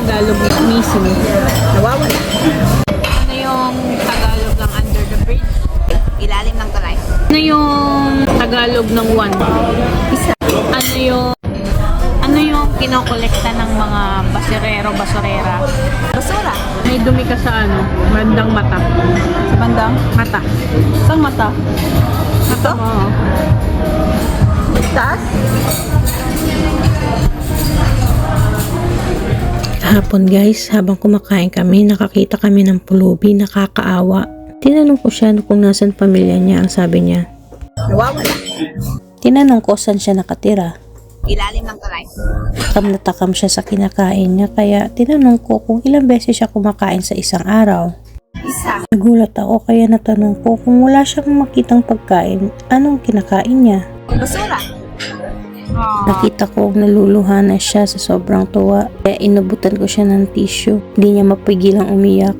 Tagalog mismo. Nawawala. Ano yung Tagalog ng under the bridge? Ilalim ng tulay. Ano yung Tagalog ng one? Isa. Ano yung kinokolekta ng mga basurero, basurera? Basura. May dumi ka sa bandang mata. Sa bandang? Mata. Saan mata? Ito? Oo. Taas? Kahapon guys, habang kumakain kami, nakakita kami ng pulubi, nakakaawa. Tinanong ko siya kung nasan pamilya niya, ang sabi niya. Nawawala. Tinanong ko saan siya nakatira. Ilalim ng tulay. Takam na takam siya sa kinakain niya, kaya tinanong ko kung ilang beses siya kumakain sa isang araw. Isa. Nagulat ako kaya natanong ko kung wala siyang makitang pagkain, anong kinakain niya. Basura. Nakita ko naluluha na siya sa sobrang tuwa, kaya inubutan ko siya ng tissue. Hindi niya mapigilang umiyak.